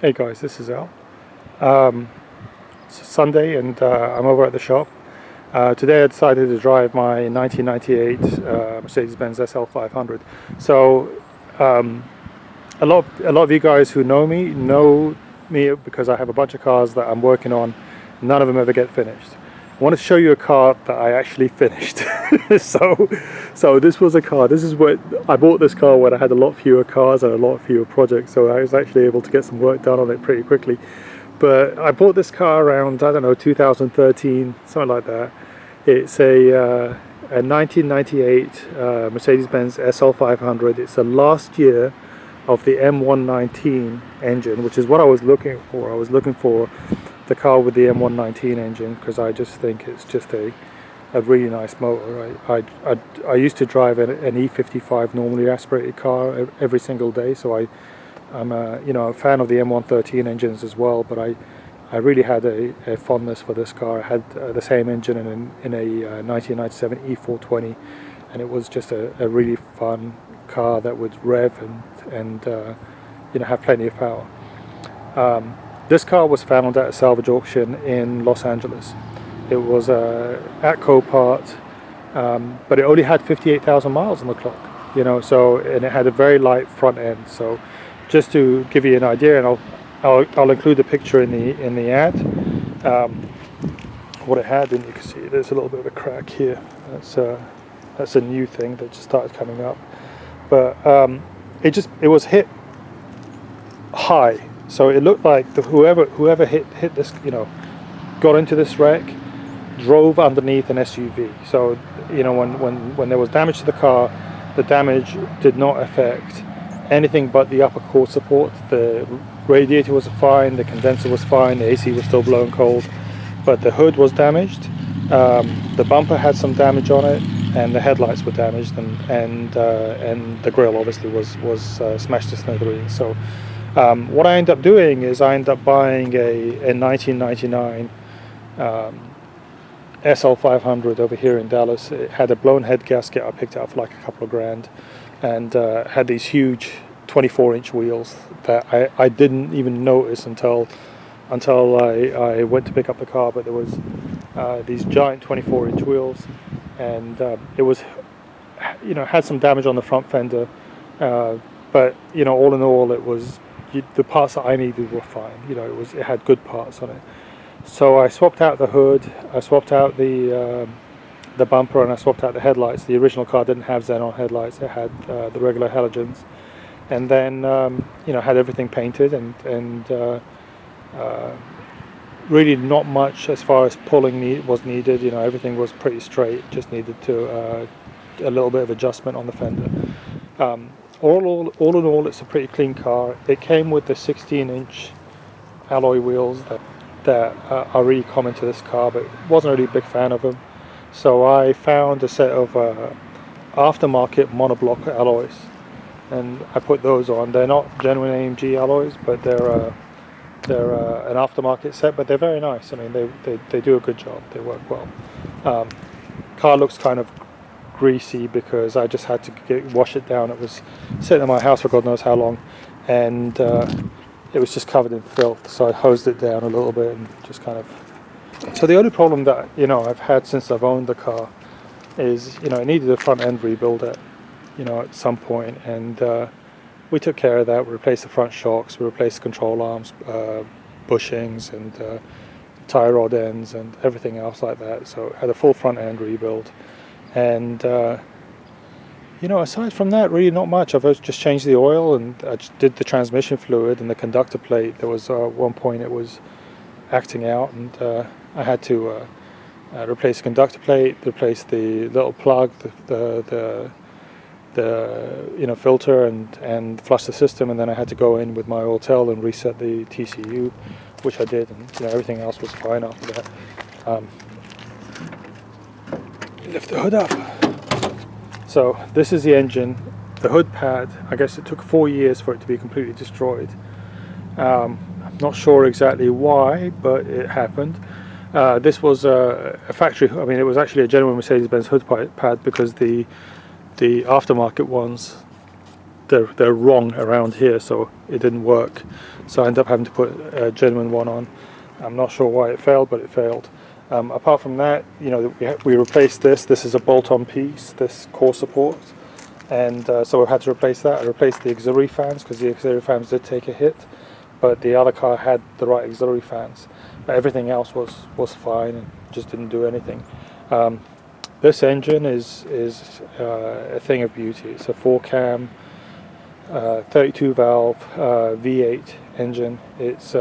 Hey guys, this is Al. It's Sunday and I'm over at the shop. Today I decided to drive my 1998 Mercedes Benz SL500. So a lot of you guys who know me because I have a bunch of cars that I'm working on. None of them ever get finished. I want to show you a car that I actually finished. so this was a car. This is what I bought this car when I had a lot fewer cars and a lot fewer projects. So I was actually able to get some work done on it pretty quickly. But I bought this car around, I don't know, 2013, something like that. It's a 1998 Mercedes Benz SL500. It's the last year of the M119 engine, which is what I was looking for. I was looking for the car with the M119 engine because I just think it's just a really nice motor. I used to drive an E55 normally aspirated car every single day, so I'm a fan of the M113 engines as well. But I really had a fondness for this car. I had the same engine in a 1997 E420, and it was just a really fun car that would rev and have plenty of power. This car was found at a salvage auction in Los Angeles. It was at Copart, but it only had 58,000 miles on the clock. And it had a very light front end. So, just to give you an idea, and I'll include the picture in the ad. What it had, and you can see there's a little bit of a crack here. That's a new thing that just started coming up, but it was hit high. So it looked like whoever hit this, got into this wreck, drove underneath an SUV. So when there was damage to the car, the damage did not affect anything but the upper core support. The radiator was fine, the condenser was fine, the AC was still blowing cold, but the hood was damaged. The bumper had some damage on it, and the headlights were damaged, and the grille obviously was smashed to smithereens. So. What I ended up doing is I ended up buying a 1999 SL500 over here in Dallas. It had a blown head gasket. I picked it up for like a couple of grand, and had these huge 24-inch wheels that I didn't even notice until I went to pick up the car. But there was these giant 24-inch wheels, and it was had some damage on the front fender, but all in all it was. The parts that I needed were fine. It had good parts on it. So I swapped out the hood, I swapped out the bumper, and I swapped out the headlights. The original car didn't have xenon headlights; it had the regular halogens. And then had everything painted, and really not much as far as pulling was needed. Everything was pretty straight. Just needed to a little bit of adjustment on the fender. All in all, it's a pretty clean car. It came with the 16-inch alloy wheels that are really common to this car, but wasn't really a big fan of them. So I found a set of aftermarket monoblock alloys, and I put those on. They're not genuine AMG alloys, but they're an aftermarket set, but they're very nice. I mean, they do a good job. They work well. Car looks kind of greasy because I just had to wash it down. It was sitting in my house for God knows how long, and it was just covered in filth, so I hosed it down a little bit and just kind of. So the only problem that I've had since I've owned the car is it needed a front end rebuild at some point, and we took care of that. We replaced the front shocks, we replaced the control arms, bushings, and tie rod ends and everything else like that. So it had a full front end rebuild. And aside from that, really not much. I've just changed the oil, and I just did the transmission fluid and the conductor plate. There was one point it was acting out, and I had to replace the conductor plate, replace the little plug, the filter, and flush the system. And then I had to go in with my oil tell and reset the TCU, which I did, and everything else was fine after that. Lift the hood up. So this is the engine. The hood pad, I guess it took 4 years for it to be completely destroyed. I'm not sure exactly why, but it happened. This was a factory, it was actually a genuine Mercedes Benz hood pad, because the aftermarket ones they're wrong around here, so it didn't work. So I ended up having to put a genuine one on. I'm not sure why it failed, but it failed. Apart from that, you know, we replaced this. This is a bolt-on piece, this core support, and so I had to replace that. I replaced the auxiliary fans because the auxiliary fans did take a hit, but the other car had the right auxiliary fans. But everything else was fine and just didn't do anything. This engine is a thing of beauty. It's a 4-cam, 32 valve V8 engine. It's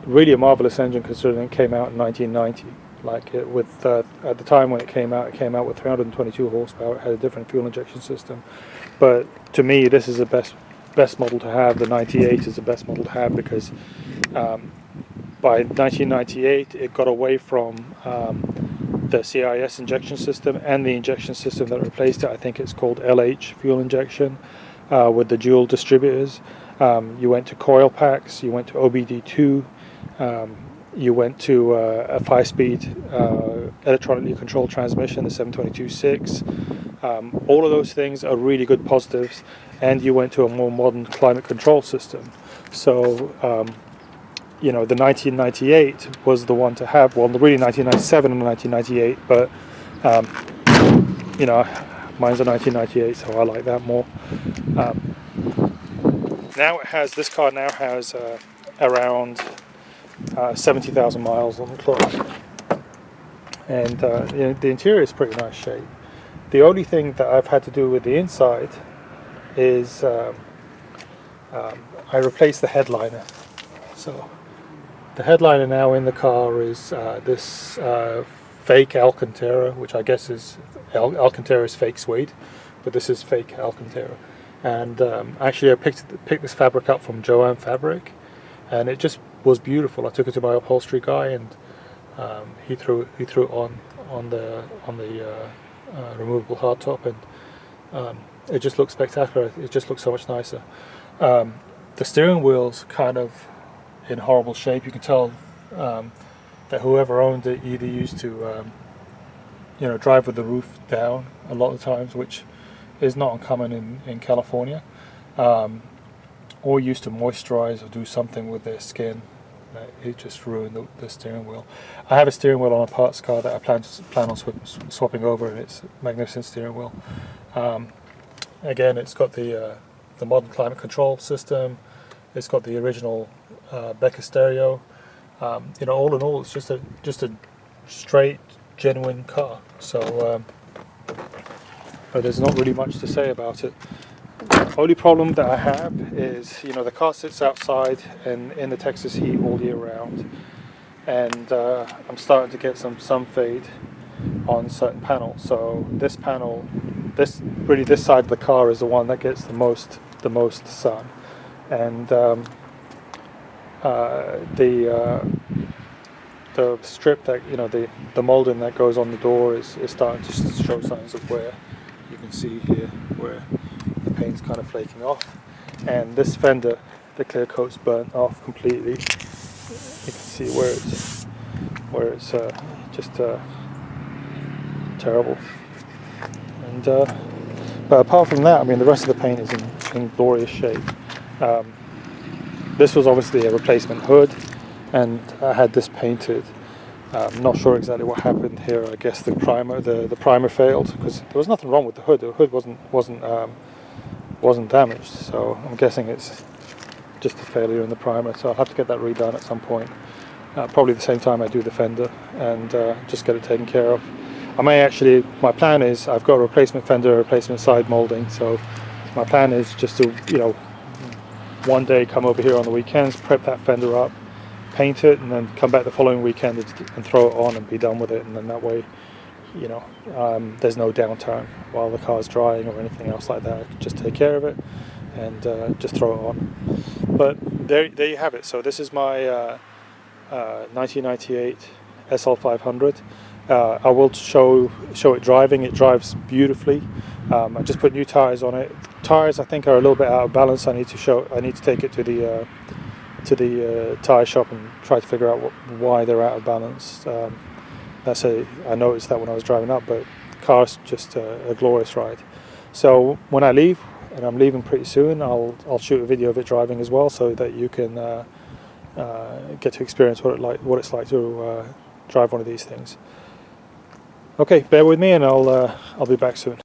really a marvelous engine considering it came out in 1990. Like at the time when it came out with 322 horsepower. It had a different fuel injection system. But to me, this is the best model to have. The 98 is the best model to have because by 1998 it got away from the CIS injection system and the injection system that replaced it. I think it's called LH fuel injection with the dual distributors. You went to coil packs, you went to OBD2, you went to a 5-speed electronically controlled transmission, the 722.6. All of those things are really good positives, and you went to a more modern climate control system. So you know, the 1998 was the one to have. Well, really 1997 and 1998, but you know, mine's a 1998, so I like that more. Now this car now has around 70,000 miles on the clock, and you know, the interior is pretty nice shape. The only thing that I've had to do with the inside is I replaced the headliner. So the headliner now in the car is this fake Alcantara, which I guess is Alcantara's fake suede, but this is fake Alcantara. And actually I picked this fabric up from Joanne Fabric, and it just was beautiful. I took it to my upholstery guy, and he threw it on the removable hardtop, and it just looks spectacular. It just looks so much nicer. The steering wheel's kind of in horrible shape. You can tell that whoever owned it either used to you know, drive with the roof down a lot of times, which is not uncommon in California, or used to moisturize or do something with their skin. It just ruined the steering wheel. I have a steering wheel on a parts car that I plan on swapping over, and it's a magnificent steering wheel. Again, it's got the modern climate control system. It's got the original Becker stereo. You know, all in all, it's just a straight, genuine car. So, but there's not really much to say about it. Only problem that I have is, you know, the car sits outside and in the Texas heat all year round, and I'm starting to get some sun fade on certain panels. So this panel, this side of the car is the one that gets the most sun, and the strip that, you know, the molding that goes on the door is starting to show signs of wear. You can see here where the paint's kind of flaking off, and this fender, the clear coat's burnt off completely. You can see where it's just terrible. And but apart from that, I mean, the rest of the paint is in glorious shape. This was obviously a replacement hood, and I had this painted. I'm not sure exactly what happened here. I guess the primer failed, because there was nothing wrong with the hood. The hood wasn't damaged, so I'm guessing it's just a failure in the primer. So I'll have to get that redone at some point, probably the same time I do the fender, and just get it taken care of. I may actually, my plan is, I've got a replacement fender, replacement side molding, so my plan is just to, you know, one day come over here on the weekends, prep that fender up, paint it, and then come back the following weekend and throw it on and be done with it. And then that way, you know, there's no downtime while the car's drying or anything else like that. I can just take care of it and just throw it on. But there you have it. So this is my 1998 SL500. I will show it driving. It drives beautifully. I just put new tires on it. Tires, I think, are a little bit out of balance. I need to take it to the tire shop and try to figure out why they're out of balance. I noticed that when I was driving up, but the car's just a glorious ride. So when I leave, and I'm leaving pretty soon, I'll shoot a video of it driving as well, so that you can get to experience what it's like to drive one of these things. Okay, bear with me, and I'll be back soon.